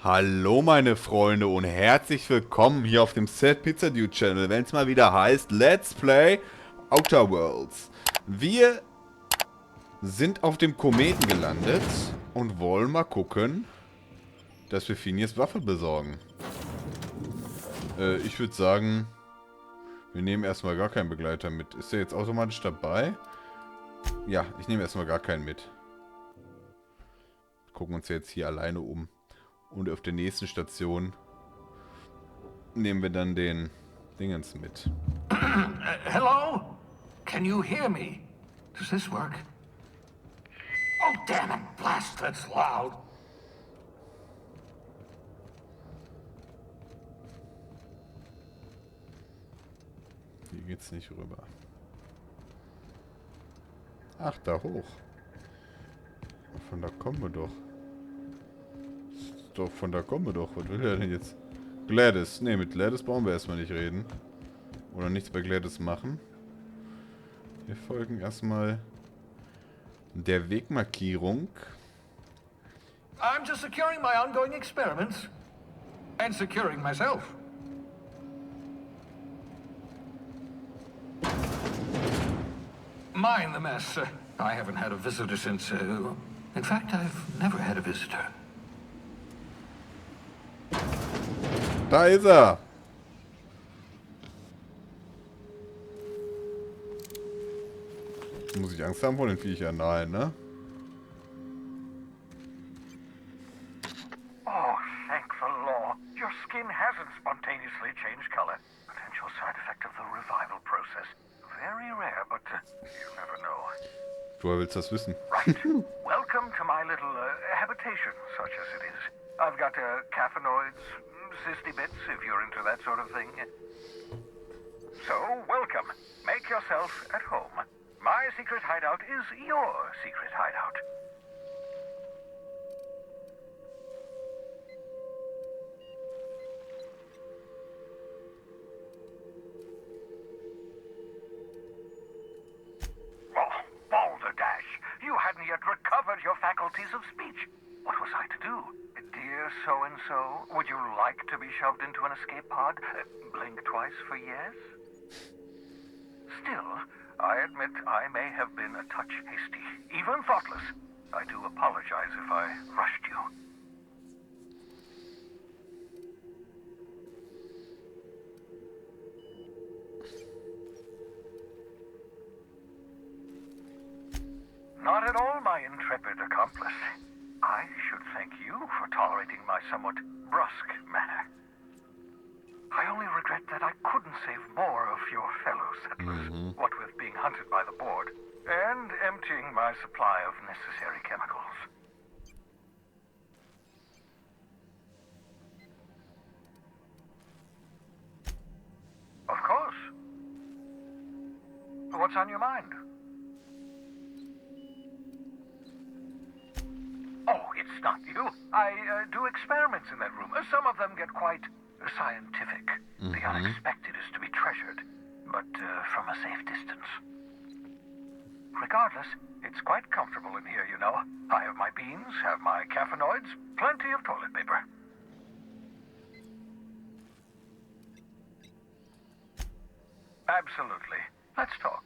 Hallo meine Freunde und herzlich willkommen hier auf dem SadPizzaDude Channel, wenn es mal wieder heißt Let's Play Outer Worlds. Wir sind auf dem Kometen gelandet und wollen mal gucken, dass wir Phineas Waffe besorgen. Ich würde sagen, wir nehmen erstmal gar keinen Begleiter mit. Ist der jetzt automatisch dabei? Ja, ich nehme erstmal gar keinen mit. Gucken uns jetzt hier alleine um. Und auf der nächsten Station nehmen wir dann den Dingens mit. Hello? Can you hear me? Does this work? Oh, damn it, blast, that's loud. Hier geht's nicht rüber. Ach, da hoch. Von da kommen wir doch. Von da kommen wir doch. Was will er denn jetzt? Gladys. Ne, mit Gladys brauchen wir erstmal nicht reden. Oder nichts bei Gladys machen. Wir folgen erstmal der Wegmarkierung. I'm just securing my ongoing experiments. And securing myself. Mind the mess. I haven't had a visitor since... in fact, I've never had a visitor. Da ist er! Muss ich Angst haben vor den Viechern? Nein, ne? Oh, thank the law. Your skin hasn't spontaneously changed color. Potential side effect of the revival process. Very rare, but you never know. Woher willst du das wissen? Right. Welcome to my little habitation, such as it is. I've got caffeinoids, cysty bits, if you're into that sort of thing. So, welcome. Make yourself at home. My secret hideout is your secret hideout. Oh, balderdash! You hadn't yet recovered your faculties of speech. What was I to do? Dear so-and-so, would you like to be shoved into an escape pod? Blink twice for yes? Still, I admit I may have been a touch hasty, even thoughtless. I do apologize if I rushed you. Not at all, my intrepid accomplice. I should thank you for tolerating my somewhat brusque manner. I only regret that I couldn't save more of your fellow settlers, what with being hunted by the board, and emptying my supply of necessary chemicals. Of course. What's on your mind? Oh, it's not you. I do experiments in that room. Some of them get quite scientific. The unexpected is to be treasured, but from a safe distance. Regardless, it's quite comfortable in here, you know. I have my beans, have my caffeinoids, plenty of toilet paper. Absolutely. Let's talk.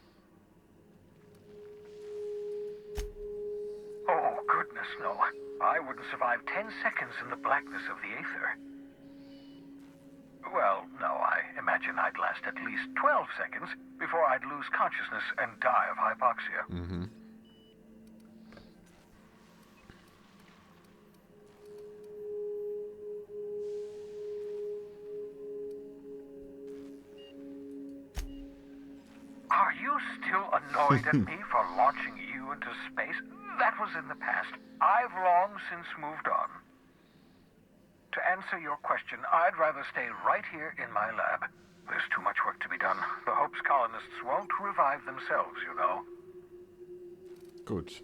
Oh, goodness, no. I wouldn't survive 10 seconds in the blackness of the aether. Well, no, I imagine I'd last at least 12 seconds before I'd lose consciousness and die of hypoxia. Are you still annoyed at me for launching you into space? That was in the past. I've long since moved on. To answer your question, I'd rather stay right here in my lab. There's too much work to be done. The Hope's colonists won't revive themselves, you know. Gut.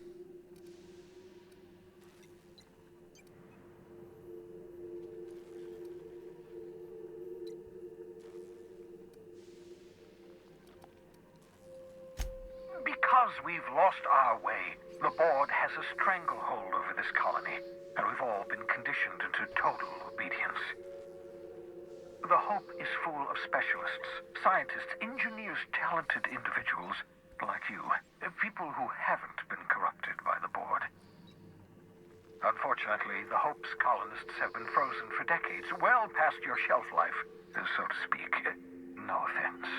Because we've lost our way, the board has a stranglehold over this this colony, and we've all been conditioned into total obedience. The Hope is full of specialists, scientists, engineers, talented individuals like you, people who haven't been corrupted by the board. Unfortunately, the Hope's colonists have been frozen for decades, well past your shelf life, so to speak. No offense.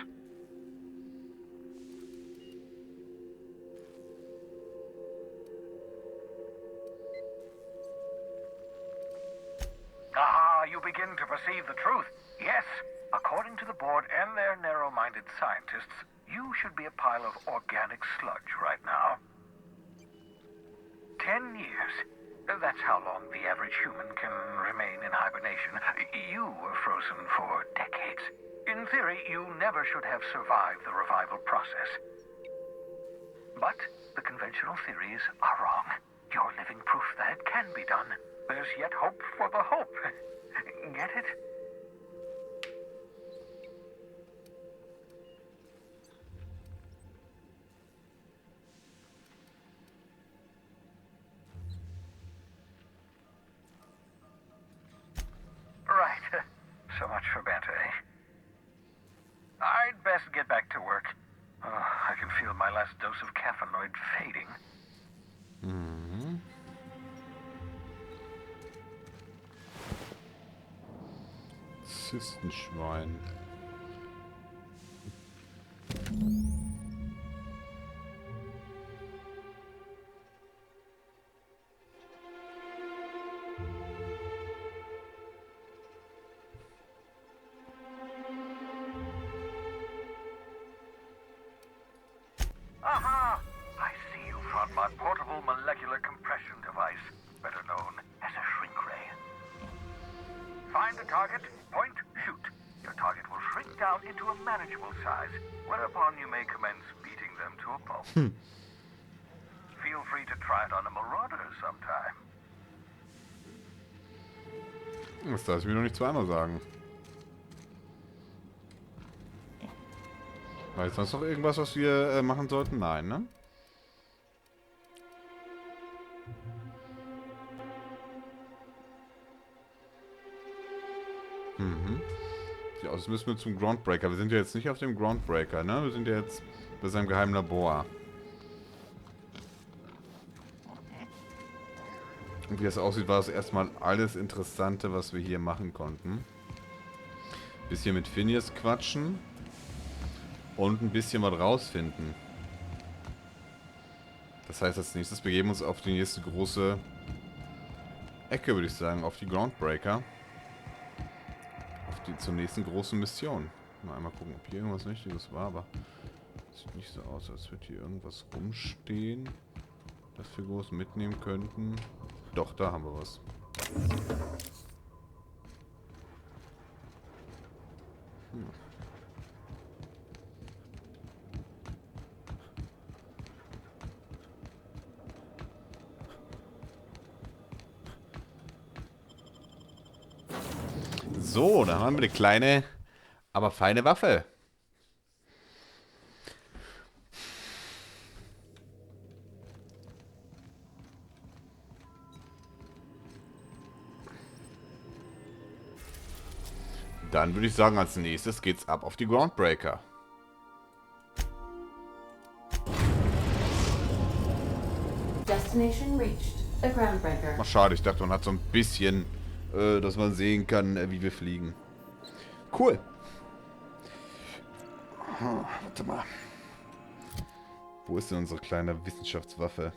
Ah, you begin to perceive the truth. Yes, according to the board and their narrow-minded scientists, you should be a pile of organic sludge right now. 10 years. That's how long the average human can remain in hibernation. You were frozen for decades. In theory, you never should have survived the revival process. But the conventional theories are wrong. You're living proof that it can be done. There's yet hope for the Hope. Get it? Right. So much for banter, eh? I'd best get back to work. I can feel my last dose of caffeinoid fading. Mhm. Zystenschwein. Aha! I see you found my portable molecular compression device, better known as a shrink ray. Find a target, point, shoot. Your target will shrink down into a manageable size, whereupon you may commence beating them to a pulp. Feel free to try it on a marauder sometime. Das darf ich mir noch nicht zweimal sagen. War jetzt sonst noch irgendwas, was wir machen sollten? Nein, ne? Mhm. Ja, also müssen wir zum Groundbreaker. Wir sind ja jetzt nicht auf dem Groundbreaker, ne? Wir sind ja jetzt bei seinem geheimen Labor. Und wie das aussieht, war es erstmal alles Interessante, was wir hier machen konnten. Bisschen mit Phineas quatschen. Und ein bisschen was rausfinden. Das heißt, als nächstes begeben wir uns auf die nächste große Ecke, würde ich sagen. Auf die Groundbreaker. Zur nächsten großen Mission. Mal einmal gucken, ob hier irgendwas Wichtiges war, aber sieht nicht so aus, als würde hier irgendwas rumstehen, das wir groß mitnehmen könnten. Doch, da haben wir was. So, dann haben wir eine kleine, aber feine Waffe. Dann würde ich sagen, als nächstes geht's ab auf die Groundbreaker. Destination reached. The Groundbreaker. Ach, schade, ich dachte, man hat so ein bisschen, dass man sehen kann, wie wir fliegen. Cool. Warte mal. Wo ist denn unsere kleine Wissenschaftswaffe?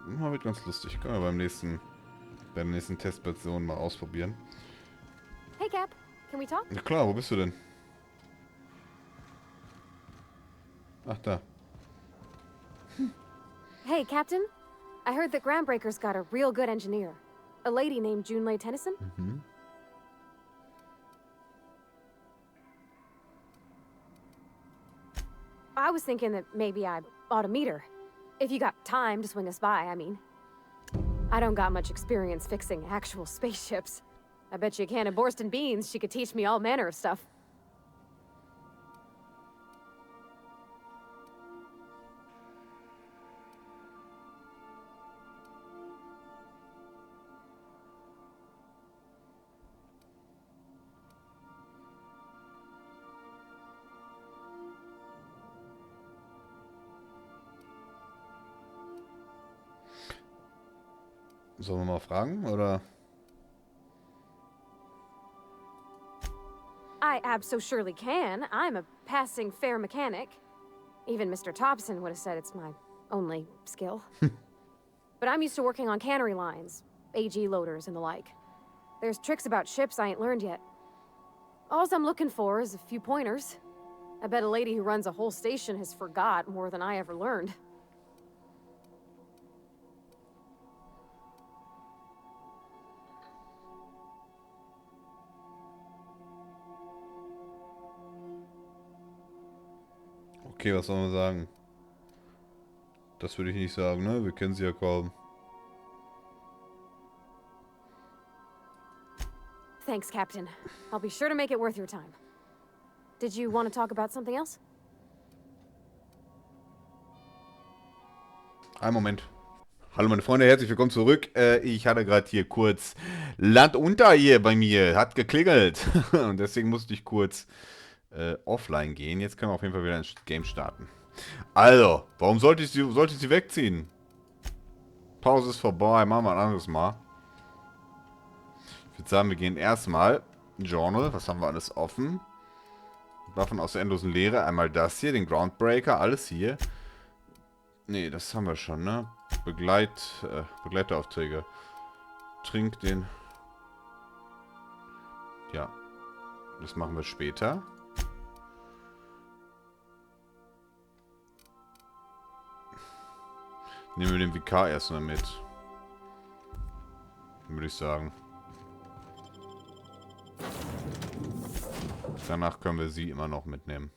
Wird ganz lustig. Können wir bei der nächsten Testversion mal ausprobieren. Hey Cap, can we talk? Ja klar, wo bist du denn? Ach, da. Hey Captain, I heard that Groundbreaker's got a real good engineer. A lady named Junlei Tennyson? Mhm. I was thinking that maybe I ought to meet her. If you got time to swing us by, I mean. I don't got much experience fixing actual spaceships. I bet you a can of Borston beans she could teach me all manner of stuff. Sollen wir mal fragen, oder? I abso-surely can. I'm a passing fair mechanic. Even Mr. Thompson would have said it's my only skill. But I'm used to working on cannery lines, AG loaders and the like. There's tricks about ships I ain't learned yet. All I'm looking for is a few pointers. I bet a lady who runs a whole station has forgot more than I ever learned. Okay, was soll man sagen? Das würde ich nicht sagen, ne? Wir kennen sie ja kaum. Thanks, Captain. I'll be sure to make it worth your time. Did you want to talk about something else? Einen Moment. Hallo meine Freunde, herzlich willkommen zurück. Ich hatte gerade hier kurz Land unter hier bei mir. Hat geklingelt. Und deswegen musste ich kurz offline gehen. Jetzt können wir auf jeden Fall wieder ein Game starten. Also, warum sollte ich sie wegziehen? Pause ist vorbei. Machen wir ein anderes Mal. Ich würde sagen, wir gehen erstmal Journal. Was haben wir alles offen? Waffen aus der endlosen Leere. Einmal das hier, den Groundbreaker. Alles hier. Nee, das haben wir schon, ne? Begleiteraufträge. Trink den... Ja. Das machen wir später. Nehmen wir den Vikar erstmal mit. Würde ich sagen. Danach können wir sie immer noch mitnehmen.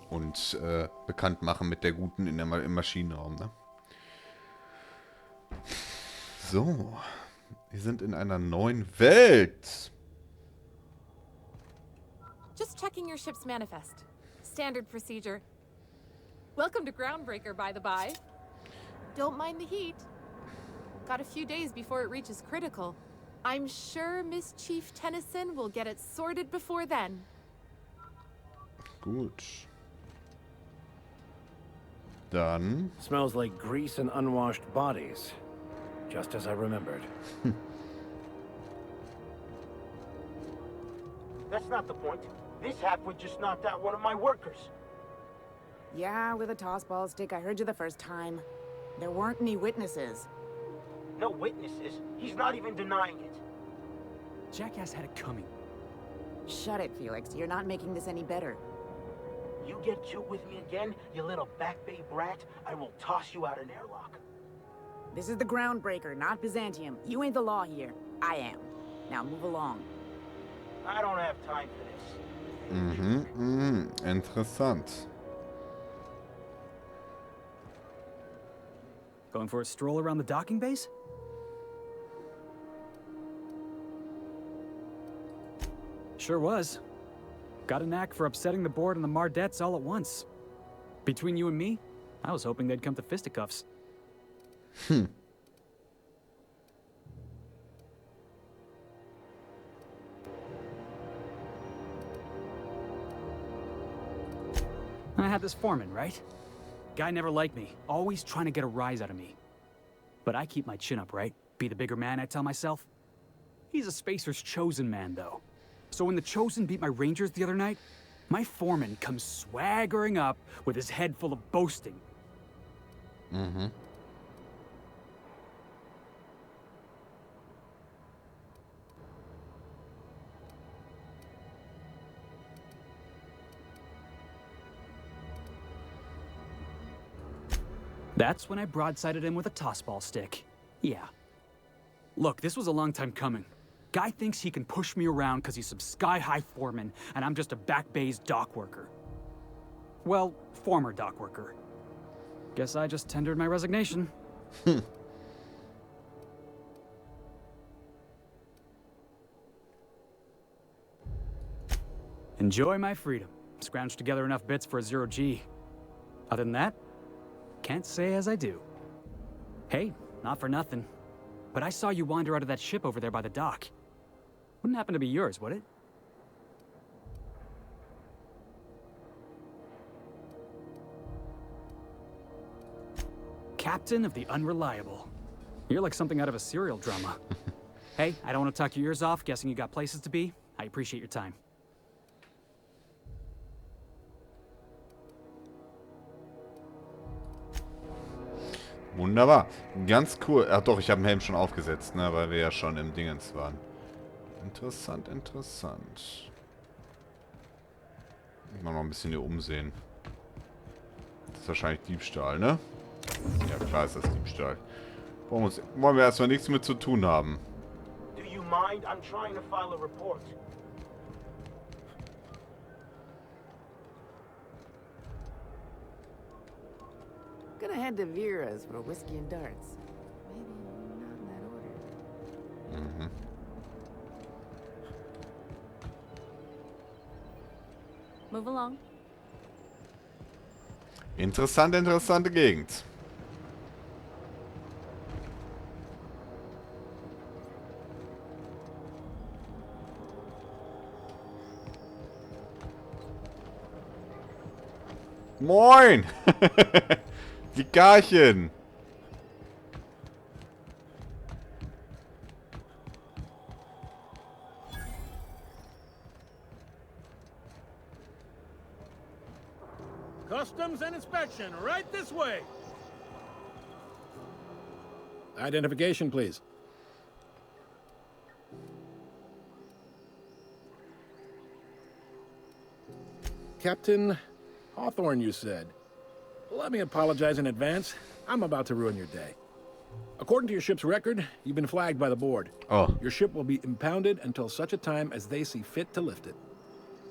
Und bekannt machen mit der Guten im Maschinenraum, ne? So. Wir sind in einer neuen Welt. Just checking your ship's manifest. Standard procedure. Welcome to Groundbreaker, by the by. Don't mind the heat. Got a few days before it reaches critical. I'm sure Miss Chief Tennyson will get it sorted before then. Gut. Dann... Smells like grease and unwashed bodies. Just as I remembered. That's not the point. This halfwit just knocked out one of my workers. Yeah, with a tossball stick. I heard you the first time. There weren't any witnesses. No witnesses. He's not even denying it. Jackass had it coming. Shut it, Felix. You're not making this any better. You get cute with me again, you little back bay brat, I will toss you out an airlock. This is the Groundbreaker, not Byzantium. You ain't the law here. I am. Now move along. I don't have time for this. Interessant. Going for a stroll around the docking base? Sure was. Got a knack for upsetting the board and the Mardettes all at once. Between you and me, I was hoping they'd come to fisticuffs. I had this foreman, right? Guy never liked me, always trying to get a rise out of me. But I keep my chin up, right? Be the bigger man, I tell myself. He's a Spacer's chosen man, though. So when the Chosen beat my Rangers the other night, my foreman comes swaggering up with his head full of boasting. That's when I broadsided him with a tossball stick. Yeah. Look, this was a long time coming. Guy thinks he can push me around because he's some sky-high foreman, and I'm just a back bay's dock worker. Well, former dock worker. Guess I just tendered my resignation. Enjoy my freedom. Scrounged together enough bits for a 0G. Other than that, can't say as I do. Hey, not for nothing, but I saw you wander out of that ship over there by the dock. Wouldn't happen to be yours, would it? Captain of the Unreliable. You're like something out of a serial drama. Hey, I don't want to talk your ears off, guessing you got places to be. I appreciate your time. Wunderbar. Ganz cool. Ach doch, ich habe den Helm schon aufgesetzt, ne, weil wir ja schon im Dingens waren. Interessant, interessant. Mal noch ein bisschen hier umsehen. Das ist wahrscheinlich Diebstahl, ne? Ja, klar ist das Diebstahl. Wollen wir erstmal nichts mit zu tun haben. Do you mind? I'm trying to file a report. Gonna head to Vera's for whiskey and darts. Maybe not in that order. Mhm. Move along. Interessante, interessante Gegend. Moin! Die Garchen! Customs and inspection, right this way. Identification, please. Captain Hawthorne, you said. Let me apologize in advance. I'm about to ruin your day. According to your ship's record, you've been flagged by the board. Oh. Your ship will be impounded until such a time as they see fit to lift it.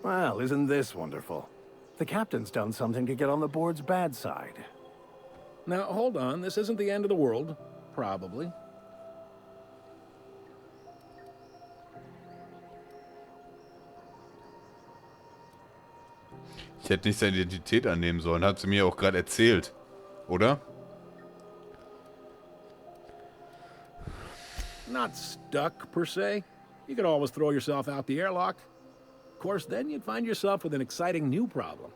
Well, isn't this wonderful? The captain's done something to get on the board's bad side. Now, hold on. This isn't the end of the world. Probably. Ich hätte nicht seine Identität annehmen sollen, hat sie mir auch gerade erzählt. Oder? Not stuck, per se. You could always throw yourself out the airlock. Of course, then you'd find yourself with an exciting new problem.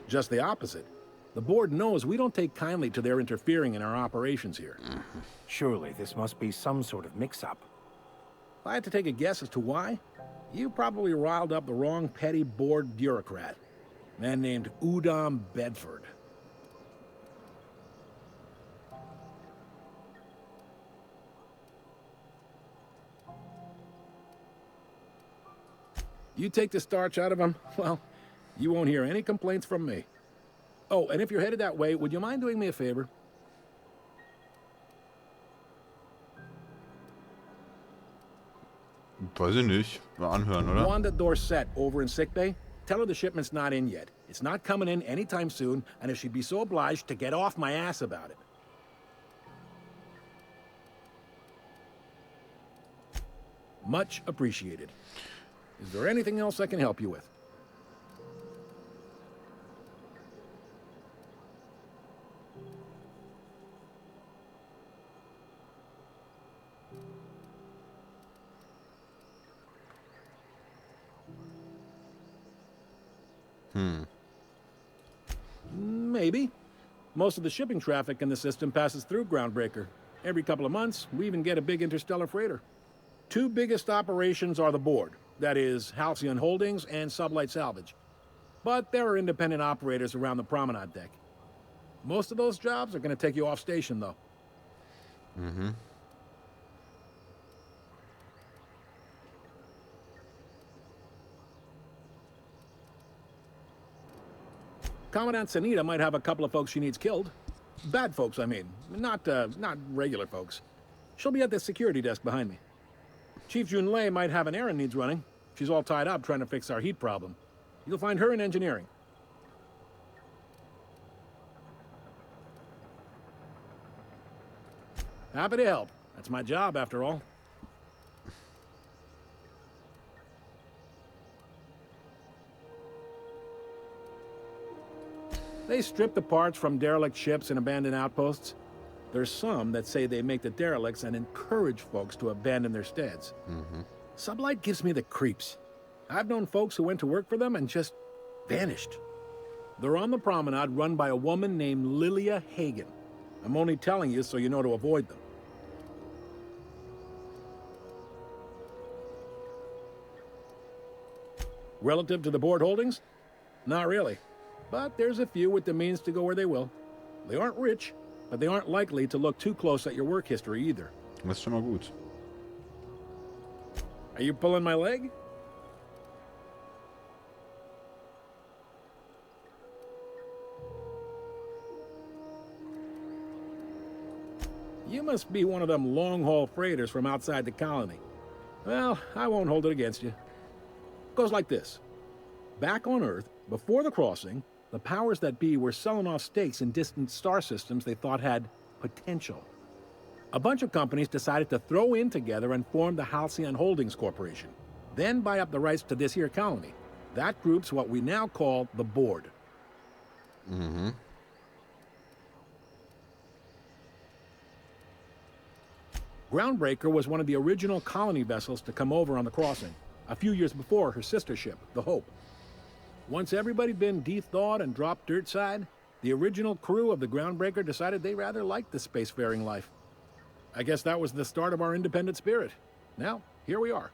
Just the opposite. The board knows we don't take kindly to their interfering in our operations here. Surely this must be some sort of mix-up. If I had to take a guess as to why, you probably riled up the wrong petty board bureaucrat. A man named Udom Bedford. You take the starch out of him, well, you won't hear any complaints from me. Oh, and if you're headed that way, would you mind doing me a favor? Weiß ich nicht. Mal anhören, oder? Wanda Dorset over in sickbay. Tell her the shipment's not in yet. It's not coming in anytime soon, and if she'd be so obliged to get off my ass about it. Much appreciated. Is there anything else I can help you with? Maybe. Most of the shipping traffic in the system passes through Groundbreaker. Every couple of months, we even get a big interstellar freighter. Two biggest operations are the board. That is, Halcyon Holdings and Sublight Salvage. But there are independent operators around the promenade deck. Most of those jobs are going to take you off station, though. Mhm. Commandant Sanita might have a couple of folks she needs killed. Bad folks, I mean. Not regular folks. She'll be at the security desk behind me. Chief Junlei might have an errand needs running. She's all tied up trying to fix our heat problem. You'll find her in engineering. Happy to help. That's my job, after all. They strip the parts from derelict ships and abandoned outposts. There's some that say they make the derelicts and encourage folks to abandon their steads. Sublight gives me the creeps. I've known folks who went to work for them and just vanished. They're on the promenade run by a woman named Lilia Hagen. I'm only telling you so you know to avoid them. Relative to the board holdings? Not really. But there's a few with the means to go where they will. They aren't rich, but they aren't likely to look too close at your work history either. Das ist schon mal gut. Are you pulling my leg? You must be one of them long-haul freighters from outside the colony. Well, I won't hold it against you. Goes like this. Back on Earth, before the crossing, the powers that be were selling off stakes in distant star systems they thought had potential. A bunch of companies decided to throw in together and form the Halcyon Holdings Corporation, then buy up the rights to this here colony. That group's what we now call the Board. Mhm. Groundbreaker was one of the original colony vessels to come over on the crossing, a few years before her sister ship, the Hope. Once everybody'd been de-thawed and dropped dirt side, the original crew of the Groundbreaker decided they rather liked the spacefaring life. I guess that was the start of our independent spirit. Now, here we are.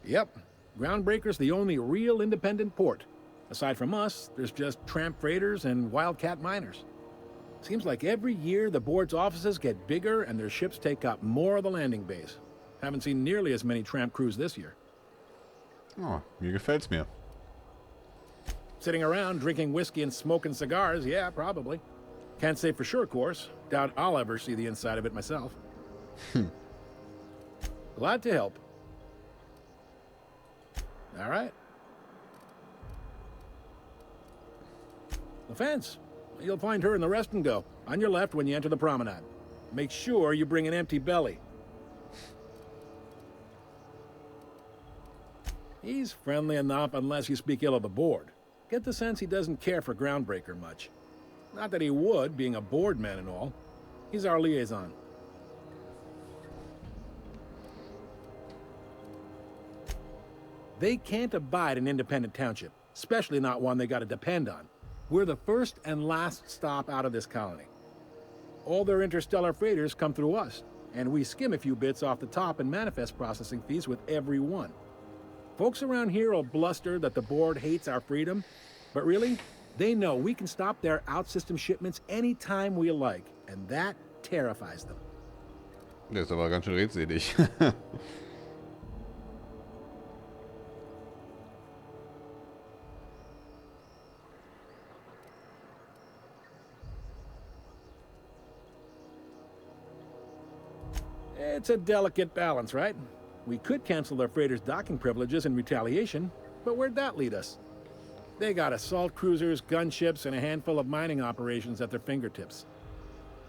Yep, Groundbreaker's the only real independent port. Aside from us, there's just tramp freighters and wildcat miners. Seems like every year the board's offices get bigger and their ships take up more of the landing bays. Haven't seen nearly as many tramp crews this year. Oh, mir gefällt's mir. Sitting around drinking whiskey and smoking cigars, yeah, probably. Can't say for sure, of course. Doubt I'll ever see the inside of it myself. Glad to help. All right. The fence. You'll find her in the rest and go, on your left when you enter the promenade. Make sure you bring an empty belly. He's friendly enough unless you speak ill of the board. Get the sense he doesn't care for Groundbreaker much. Not that he would, being a board man and all. He's our liaison. They can't abide an independent township, especially not one they gotta depend on. We're the first and last stop out of this colony. All their interstellar freighters come through us, and we skim a few bits off the top in manifest processing fees with every one. Folks around here will bluster that the board hates our freedom, but really, they know we can stop their out-system shipments anytime we like, and that terrifies them. Der ist aber ganz schön redselig. It's a delicate balance, right? We could cancel their freighters' docking privileges in retaliation, but where'd that lead us? They got assault cruisers, gunships, and a handful of mining operations at their fingertips.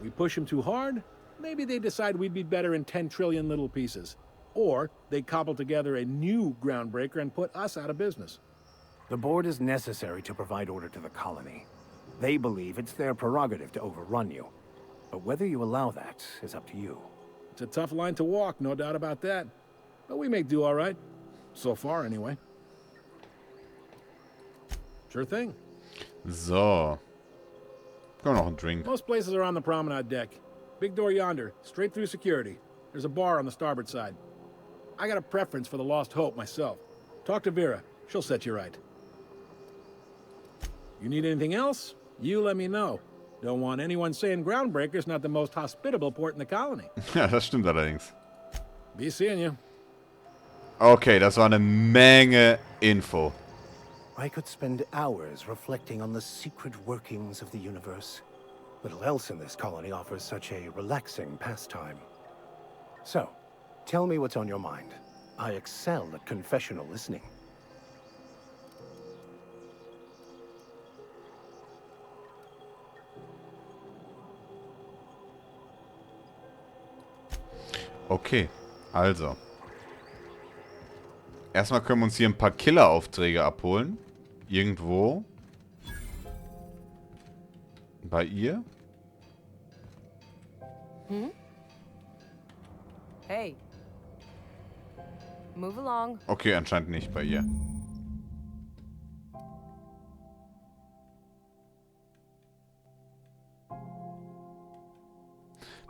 We push them too hard, maybe they decide we'd be better in 10 trillion little pieces. Or they cobble together a new Groundbreaker and put us out of business. The board is necessary to provide order to the colony. They believe it's their prerogative to overrun you. But whether you allow that is up to you. It's a tough line to walk, no doubt about that. But we make do all right. So far, anyway. Sure thing. So. Komm noch ein Drink. Most places are on the promenade deck. Big door yonder, straight through security. There's a bar on the starboard side. I got a preference for the Lost Hope myself. Talk to Vera. She'll set you right. You need anything else? You let me know. Don't want anyone saying Groundbreaker's not the most hospitable port in the colony. Ja, das stimmt allerdings. Be seeing you. Okay, das war eine Menge Info. I could spend hours reflecting on the secret workings of the universe. Little else in this colony offers such a relaxing pastime. So, tell me what's on your mind. I excel at confessional listening. Okay, also. Erstmal können wir uns hier ein paar Killer-Aufträge abholen. Irgendwo. Bei ihr? Hmm? Hey. Move along. Okay, anscheinend nicht bei ihr.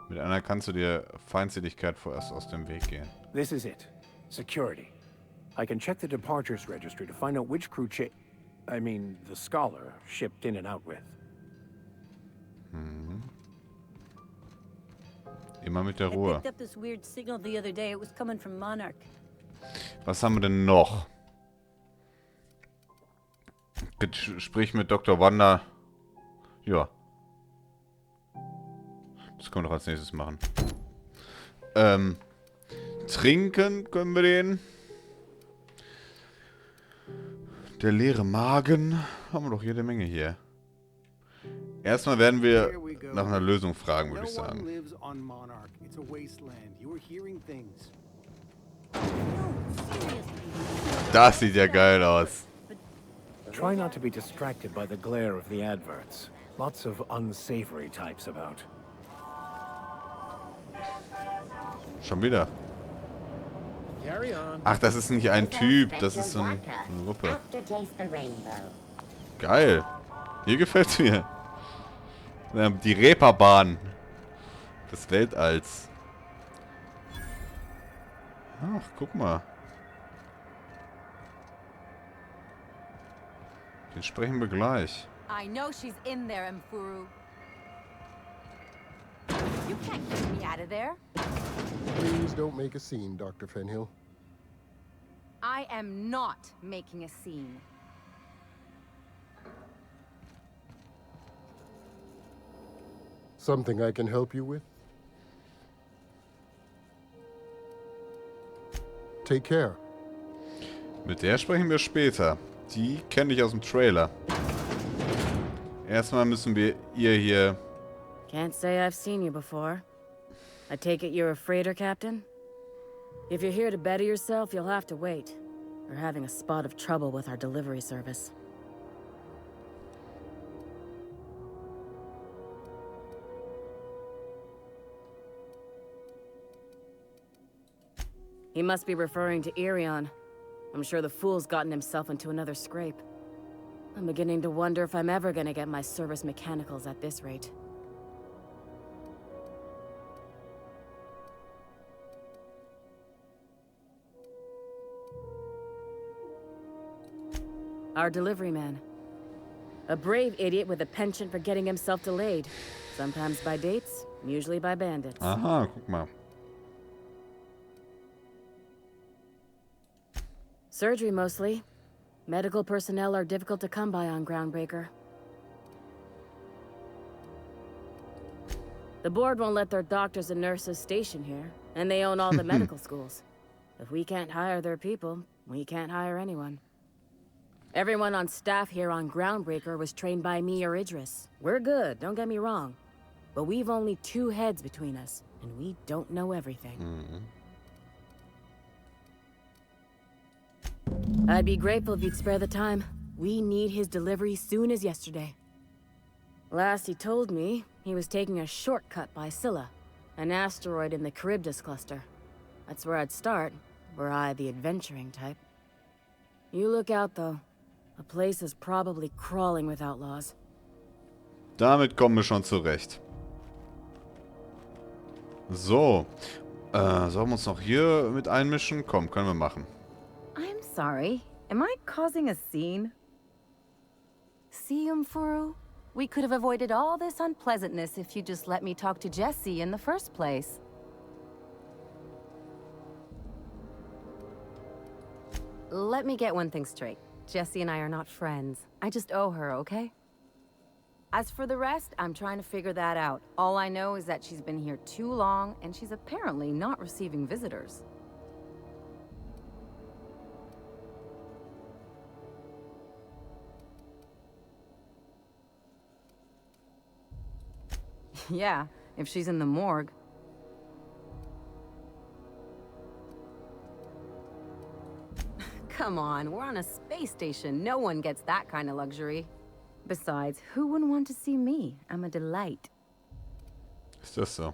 Mit einer kannst du dir Feindseligkeit vorerst aus dem Weg gehen. This is it. Security. I can check the departures registry to find out which crew the scholar shipped in and out with. Immer mit der Ruhe. I picked up this weird signal the other day. It was coming from Monarch. Was haben wir denn noch? Sprich mit Dr. Wanda. Ja. Das können wir doch als nächstes machen. Trinken können wir den. Der leere Magen. Haben wir doch jede Menge hier. Erstmal werden wir nach einer Lösung fragen, würde ich sagen. Das sieht ja geil aus. Try not to be distracted by the glare of the adverts. Lots of unsavory types about. Schon wieder. Ach, das ist nicht ein Typ, das ist so eine Gruppe. Geil. Hier gefällt's mir. Die Reeperbahn des Weltalls. Ach, guck mal. Den sprechen wir gleich. I know she's in there, Mfuru. You can't get me out of there. Please don't make a scene, Dr. Fenhill. I am not making a scene. Something I can help you with? Take care. Mit der sprechen wir später. Die kenne ich aus dem Trailer. Erstmal müssen wir ihr hier... Can't say I've seen you before. I take it you're a freighter captain? If you're here to better yourself, you'll have to wait. We're having a spot of trouble with our delivery service. He must be referring to Irion. I'm sure the fool's gotten himself into another scrape. I'm beginning to wonder if I'm ever gonna get my service mechanicals at this rate. Our delivery man. A brave idiot with a penchant for getting himself delayed. Sometimes by dates, usually by bandits. Aha, guck mal. Surgery mostly. Medical personnel are difficult to come by on Groundbreaker. The board won't let their doctors and nurses station here, and they own all the medical schools. If we can't hire their people, we can't hire anyone. Everyone on staff here on Groundbreaker was trained by me or Idris. We're good, don't get me wrong. But we've only 2 heads between us, and we don't know everything. I'd be grateful if you'd spare the time. We need his delivery soon as yesterday. Last he told me, he was taking a shortcut by Scylla, an asteroid in the Charybdis cluster. That's where I'd start, were I the adventuring type. You look out, though. The place is probably crawling with outlaws. Damit kommen wir schon zurecht. So. Sollen wir uns noch hier mit einmischen? Komm, können wir machen. I'm sorry. Am I causing a scene? See, Mfuru? We could have avoided all this unpleasantness if you just let me talk to Jesse in the first place. Let me get one thing straight. Jesse and I are not friends. I just owe her, okay? As for the rest, I'm trying to figure that out. All I know is that she's been here too long, and she's apparently not receiving visitors. Yeah, if she's in the morgue. Come on, we're on a space station. No one gets that kind of luxury. Besides, who wouldn't want to see me? I'm a delight. Ist das so?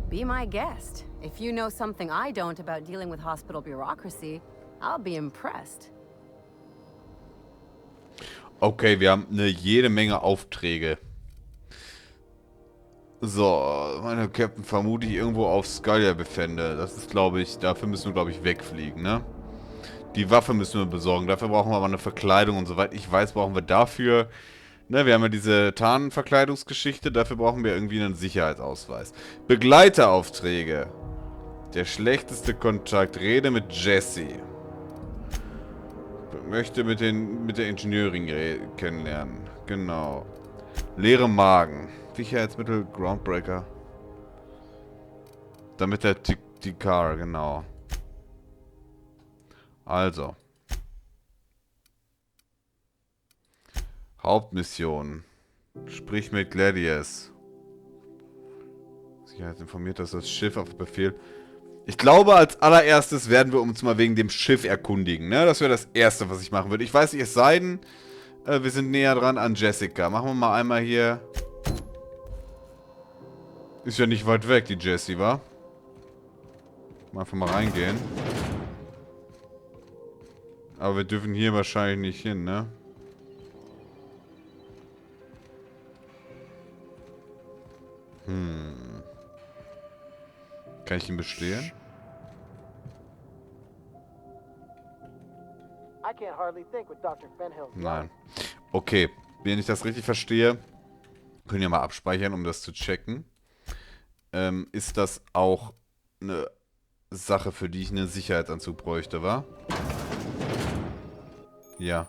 Be my guest. If you know something I don't about dealing with hospital bureaucracy, I'll be impressed. Okay, wir haben jede Menge Aufträge. So, meine Captain vermute ich irgendwo auf Skylia befände. Das ist, glaube ich, dafür müssen wir, glaube ich, wegfliegen, ne? Die Waffe müssen wir besorgen. Dafür brauchen wir aber eine Verkleidung und soweit ich weiß, brauchen wir dafür... Ne, wir haben ja diese Tarnverkleidungsgeschichte. Dafür brauchen wir irgendwie einen Sicherheitsausweis. Begleiteraufträge. Der schlechteste Kontakt. Rede mit Jessie. Möchte mit der Ingenieurin kennenlernen. Genau. Leere Magen. Sicherheitsmittel, Groundbreaker. Damit der Car, genau. Also. Hauptmission. Sprich mit Gladius. Sicherheit informiert, dass das Schiff auf Befehl... Ich glaube, als allererstes werden wir uns mal wegen dem Schiff erkundigen, ne? Das wäre das Erste, was ich machen würde. Ich weiß nicht, es sei denn, wir sind näher dran an Jessica. Machen wir mal einmal hier... Ist ja nicht weit weg, die Jessie, wa? Einfach mal reingehen. Aber wir dürfen hier wahrscheinlich nicht hin, ne? Kann ich ihn bestehlen? Nein. Okay, wenn ich das richtig verstehe, können wir mal abspeichern, um das zu checken. Ist das auch eine Sache, für die ich einen Sicherheitsanzug bräuchte, wa? Ja.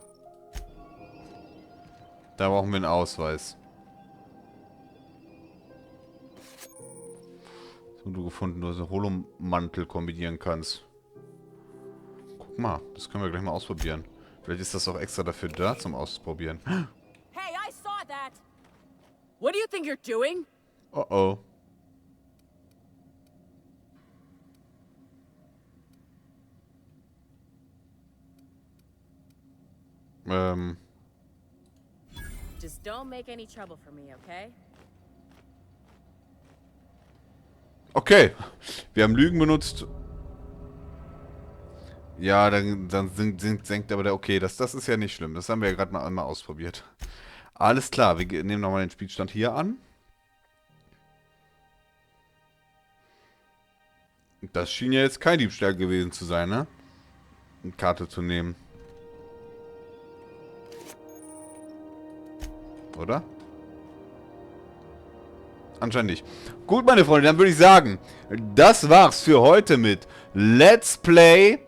Da brauchen wir einen Ausweis. Du gefunden, du einen Holomantel kombinieren kannst. Guck mal, das können wir gleich mal ausprobieren. Vielleicht ist das auch extra dafür da, zum Ausprobieren. Hey, I saw that. What do you think you're doing? Oh oh. Just don't make any trouble for me, okay? Okay, wir haben Lügen benutzt. Ja, dann senkt aber der... Okay, das ist ja nicht schlimm. Das haben wir ja gerade mal einmal ausprobiert. Alles klar, wir nehmen nochmal den Spielstand hier an. Das schien ja jetzt kein Diebstahl gewesen zu sein, ne? Eine Karte zu nehmen. Oder? Anscheinend nicht. Gut, meine Freunde, dann würde ich sagen, das war's für heute mit Let's Play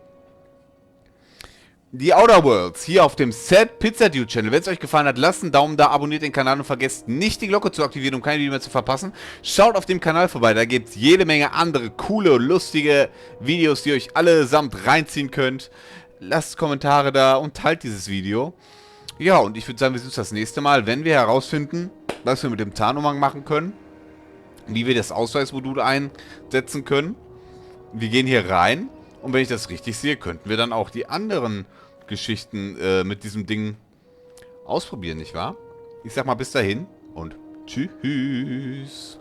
The Outer Worlds hier auf dem SadPizzaDude Channel. Wenn es euch gefallen hat, lasst einen Daumen da, abonniert den Kanal und vergesst nicht die Glocke zu aktivieren, um keine Videos mehr zu verpassen. Schaut auf dem Kanal vorbei, da gibt es jede Menge andere coole und lustige Videos, die ihr euch allesamt reinziehen könnt. Lasst Kommentare da und teilt dieses Video. Ja, und ich würde sagen, wir sehen uns das nächste Mal, wenn wir herausfinden, was wir mit dem Tarnumhang machen können. Wie wir das Ausweismodul einsetzen können. Wir gehen hier rein. Und wenn ich das richtig sehe, könnten wir dann auch die anderen Geschichten mit diesem Ding ausprobieren, nicht wahr? Ich sag mal bis dahin und tschüss.